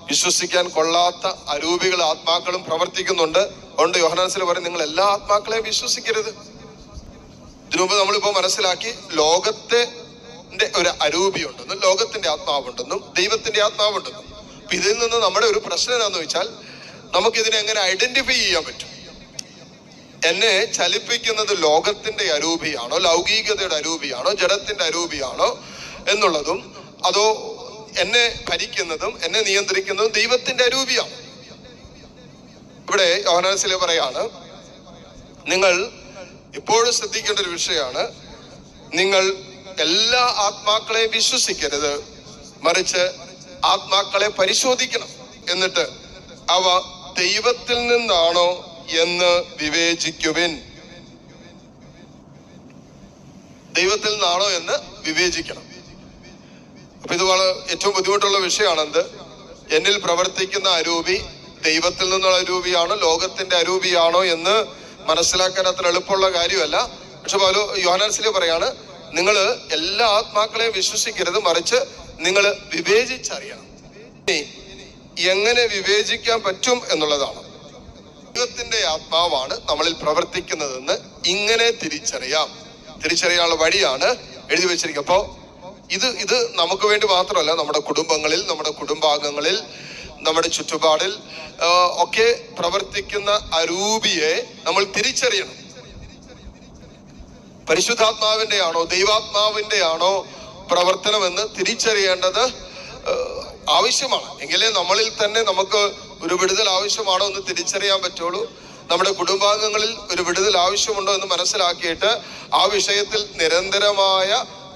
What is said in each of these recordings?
വിശ്വസിക്കാൻ കൊള്ളാത്ത അരൂപികൾ ആത്മാക്കളും പ്രവർത്തിക്കുന്നുണ്ട്. അതുകൊണ്ട് യോഹന്നാനിൽ പറയും, നിങ്ങൾ എല്ലാ ആത്മാക്കളെയും വിശ്വസിക്കരുത്. ഇതിനുമുമ്പ് നമ്മളിപ്പോ മനസ്സിലാക്കി ലോകത്തെ ഒരു അരൂപിയുണ്ടെന്നും ലോകത്തിന്റെ ആത്മാവുണ്ടെന്നും ദൈവത്തിന്റെ ആത്മാവുണ്ടെന്നും. അപ്പൊ ഇതിൽ നിന്ന് നമ്മുടെ ഒരു പ്രശ്നം എന്താണെന്ന് വെച്ചാൽ, നമുക്കിതിനെ എങ്ങനെ ഐഡന്റിഫൈ ചെയ്യാൻ പറ്റും? എന്നെ ചലിപ്പിക്കുന്നത് ലോകത്തിന്റെ അരൂപിയാണോ, ലൗകികതയുടെ അരൂപിയാണോ, ജഡത്തിന്റെ അരൂപിയാണോ എന്നുള്ളതും, അതോ എന്നെ ഭരിക്കുന്നതും എന്നെ നിയന്ത്രിക്കുന്നതും ദൈവത്തിന്റെ അരൂപിയാണ്. ഇവിടെ യോഹന്നാനിൽ പറയാണ്, നിങ്ങൾ എപ്പോഴും ശ്രദ്ധിക്കേണ്ട ഒരു വിഷയമാണ്, നിങ്ങൾ എല്ലാ ആത്മാക്കളെയും വിശ്വസിക്കരുത്, മറിച്ച് ആത്മാക്കളെ പരിശോധിക്കണം, എന്നിട്ട് അവ ദൈവത്തിൽ നിന്നാണോ എന്ന് വിവേചിക്കുവിൻ. ദൈവത്തിൽ നിന്നാണോ എന്ന് വിവേചിക്കണം. അപ്പൊ ഇത് ഏറ്റവും ബുദ്ധിമുട്ടുള്ള വിഷയമാണെന്ത്? എന്നിൽ പ്രവർത്തിക്കുന്ന അരൂപി ദൈവത്തിൽ നിന്നുള്ള അരൂപിയാണോ ലോകത്തിന്റെ അരൂപിയാണോ എന്ന് മനസ്സിലാക്കാൻ അത്ര എളുപ്പമുള്ള കാര്യമല്ല. പക്ഷെ യോഹന്നാനിൽ പറയാണ്, നിങ്ങൾ എല്ലാ ആത്മാക്കളെയും വിശ്വസിക്കരുത്, മറിച്ച് നിങ്ങൾ വിവേചിച്ചറിയണം. എങ്ങനെ വിവേചിക്കാൻ പറ്റും എന്നുള്ളതാണ്. ദൈവത്തിന്റെ ആത്മാവാണ് നമ്മളിൽ പ്രവർത്തിക്കുന്നതെന്ന് ഇങ്ങനെ തിരിച്ചറിയാനുള്ള വഴിയാണ് എഴുതി വെച്ചിരിക്കുക. അപ്പോ ഇത് നമുക്ക് വേണ്ടി മാത്രമല്ല, നമ്മുടെ കുടുംബങ്ങളിൽ, നമ്മുടെ കുടുംബാംഗങ്ങളിൽ, നമ്മുടെ ചുറ്റുപാടിൽ ഒക്കെ പ്രവർത്തിക്കുന്ന അരൂപിയെ നമ്മൾ തിരിച്ചറിയണം. പരിശുദ്ധാത്മാവിന്റെ ആണോ ദൈവാത്മാവിന്റെ ആണോ പ്രവർത്തനമെന്ന് തിരിച്ചറിയേണ്ടത് ആവശ്യമാണ്. എങ്കിലേ നമ്മളിൽ തന്നെ നമുക്ക് ഒരു വിടുതൽ ആവശ്യമാണോ എന്ന് തിരിച്ചറിയാൻ പറ്റുള്ളൂ. നമ്മുടെ കുടുംബാംഗങ്ങളിൽ ഒരു വിടുതൽ ആവശ്യമുണ്ടോ എന്ന് മനസ്സിലാക്കിയിട്ട് ആ വിഷയത്തിൽ നിരന്തരമായ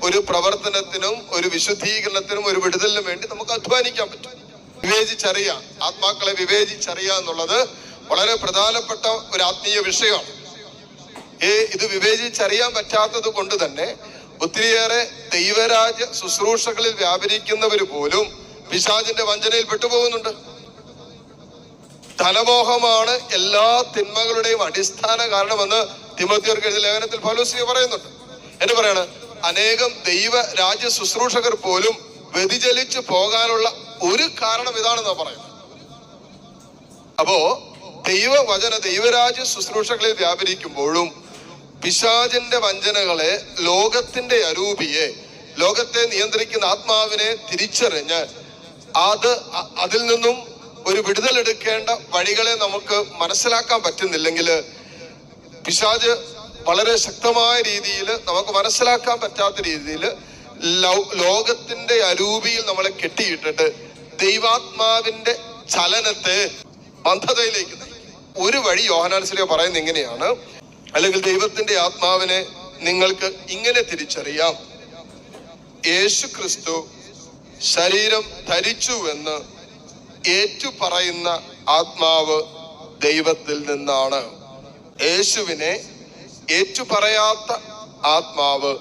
ഒരു പ്രവർത്തനത്തിനും ഒരു വിശുദ്ധീകരണത്തിനും ഒരു വിടുതലിനും വേണ്ടി നമുക്ക് അധ്വാനിക്കാൻ പറ്റും. വിവേചിച്ചറിയാം, ആത്മാക്കളെ വിവേചിച്ചറിയുക എന്നുള്ളത് വളരെ പ്രധാനപ്പെട്ട ഒരു ആത്മീയ വിഷയമാണ്. ഇത് വിവേചിച്ചറിയാൻ പറ്റാത്തത് കൊണ്ട് തന്നെ ഒത്തിരിയേറെ ദൈവരാജ്യ ശുശ്രൂഷകളിൽ വ്യാപരിക്കുന്നവർ പോലും പിശാചിന്റെ വഞ്ചനയിൽ പെട്ടുപോകുന്നുണ്ട്. ധനമോഹമാണ് എല്ലാ തിന്മകളുടെയും അടിസ്ഥാന കാരണമെന്ന് തിമോഥെയോർക്ക് എഴുതിയ ലേഖനത്തിൽ പൗലോസ് പറയുന്നുണ്ട്. എന്ന് പറയാണ്, അനേകം ദൈവ രാജ്യ ശുശ്രൂഷകർ പോലും വ്യതിചലിച്ചു പോകാനുള്ള ഒരു കാരണം ഇതാണെന്നാ പറയുന്നത്. അപ്പോ ദൈവവചന ദൈവരാജ്യ ശുശ്രൂഷകളിൽ വ്യാപരിക്കുമ്പോഴും പിശാചിന്റെ വഞ്ചനകളെ, ലോകത്തിന്റെ അരൂപിയെ, ലോകത്തെ നിയന്ത്രിക്കുന്ന ആത്മാവിനെ തിരിച്ചറിഞ്ഞ് അതിൽ നിന്നും ഒരു വിടുതലെടുക്കേണ്ട വഴികളെ നമുക്ക് മനസ്സിലാക്കാൻ പറ്റുന്നില്ലെങ്കിൽ പിശാച് വളരെ ശക്തമായ രീതിയിൽ, നമുക്ക് മനസ്സിലാക്കാൻ പറ്റാത്ത രീതിയിൽ ലോകത്തിന്റെ അരൂപിയിൽ നമ്മളെ കെട്ടിയിട്ടിട്ട് ദൈവാത്മാവിന്റെ ചലനത്തെ മന്ദതയിലേക്ക് നയിക്കും. ഒരു വഴി യോഹന്നാനിൽ പറയുന്നത് ഇങ്ങനെയാണ്, അല്ലെങ്കിൽ ദൈവത്തിന്റെ ആത്മാവിനെ നിങ്ങൾക്ക് ഇങ്ങനെ തിരിച്ചറിയാം: യേശു ക്രിസ്തു ശരീരം ധരിച്ചു എന്ന് ഏറ്റുപറയുന്ന ആത്മാവ് ദൈവത്തിൽ നിന്നാണ്. യേശുവിനെ ഏറ്റുപറയാത്ത ആത്മാവ്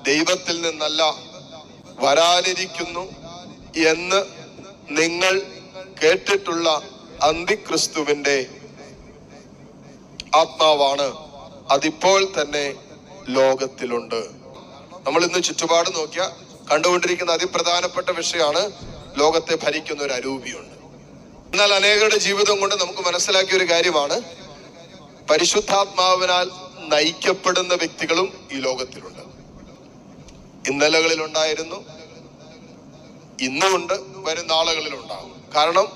ദൈവത്തിൽ നിന്നല്ല, വരാനിരിക്കുന്നു എന്ന് നിങ്ങൾ കേട്ടിട്ടുള്ള അന്തിക്രിസ്തുവിന്റെ ആത്മാവാണ്. അതിപ്പോൾ തന്നെ ലോകത്തിലുണ്ട്. നമ്മൾ ഇന്ന് ചുറ്റുപാട് നോക്കിയാൽ കണ്ടുകൊണ്ടിരിക്കുന്ന അതിപ്രധാനപ്പെട്ട വിഷയമാണ്, ലോകത്തെ ഭരിക്കുന്ന ഒരു അരൂപിയുണ്ട്. എന്നാൽ അനേകരുടെ ജീവിതം കൊണ്ട് നമുക്ക് മനസ്സിലാക്കിയ ഒരു കാര്യമാണ്, പരിശുദ്ധാത്മാവിനാൽ നയിക്കപ്പെടുന്ന വ്യക്തികളും ഈ ലോകത്തിലുണ്ട്. ഇന്നലകളിലുണ്ടായിരുന്നു, ഇന്നുമുണ്ട്, വരും നാളുകളിലുണ്ടാകും. കാരണം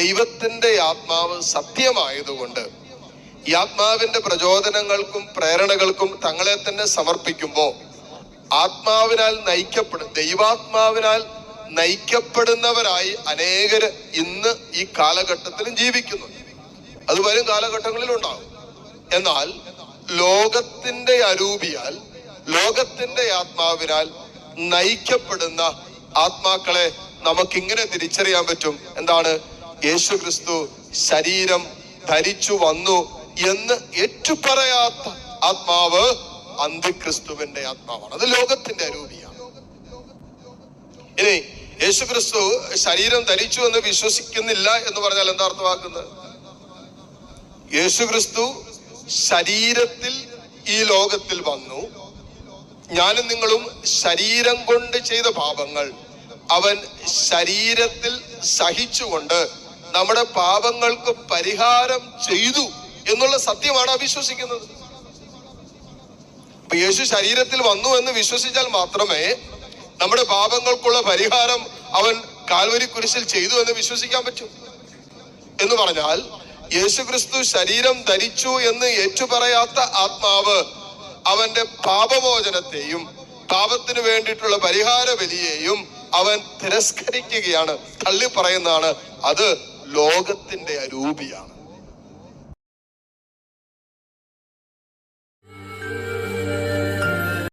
ദൈവത്തിന്റെ ആത്മാവ് സത്യമായതുകൊണ്ട് ഈ ആത്മാവിന്റെ പ്രചോദനങ്ങൾക്കും പ്രേരണകൾക്കും തങ്ങളെ തന്നെ സമർപ്പിക്കുമ്പോൾ ആത്മാവിനാൽ ദൈവാത്മാവിനാൽ നയിക്കപ്പെടുന്നവരായി അനേകര് ഇന്ന് ഈ കാലഘട്ടത്തിലും ജീവിക്കുന്നു. അത് വരും കാലഘട്ടങ്ങളിലും ഉണ്ടാകും. എന്നാൽ ലോകത്തിന്റെ അരൂപിയാൽ, ലോകത്തിന്റെ ആത്മാവിനാൽ നയിക്കപ്പെടുന്ന ആത്മാക്കളെ നമുക്കിങ്ങനെ തിരിച്ചറിയാൻ പറ്റും. എന്താണ്? യേശു ക്രിസ്തു ശരീരം ധരിച്ചു വന്നു എന്ന് ഏറ്റുപറയാത്ത ആത്മാവ് അന്തിക്രിസ്തുവിന്റെ ആത്മാവാണ്. അത് ലോകത്തിന്റെ അരൂപിയാണ്. ഇനി യേശു ക്രിസ്തു ശരീരം ധരിച്ചു എന്ന് വിശ്വസിക്കുന്നില്ല എന്ന് പറഞ്ഞാൽ എന്താ അർത്ഥമാക്കുന്നത്? യേശു ക്രിസ്തു ശരീരത്തിൽ ഈ ലോകത്തിൽ വന്നു. ഞാനും നിങ്ങളും ശരീരം കൊണ്ട് ചെയ്ത പാപങ്ങൾ അവൻ ശരീരത്തിൽ സഹിച്ചുകൊണ്ട് നമ്മുടെ പാപങ്ങൾക്ക് പരിഹാരം ചെയ്തു എന്നുള്ള സത്യമാണ് അവിശ്വസിക്കുന്നത്. അപ്പൊ യേശു ശരീരത്തിൽ വന്നു എന്ന് വിശ്വസിച്ചാൽ മാത്രമേ നമ്മുടെ പാപങ്ങൾക്കുള്ള പരിഹാരം അവൻ കാൽവരി കുരിശിൽ ചെയ്തു എന്ന് വിശ്വസിക്കാൻ പറ്റൂ. എന്ന് പറഞ്ഞാൽ യേശുക്രിസ്തു ശരീരം ധരിച്ചു എന്ന് ഏറ്റുപറയാത്ത ആത്മാവ് അവന്റെ പാപമോചനത്തെയും പാപത്തിന് വേണ്ടിയിട്ടുള്ള പരിഹാര ബലിയെയും അവൻ തിരസ്കരിക്കുകയാണ്, തള്ളി പറയുന്നതാണ്. അത് ലോകത്തിന്റെ അരൂപിയാണ്.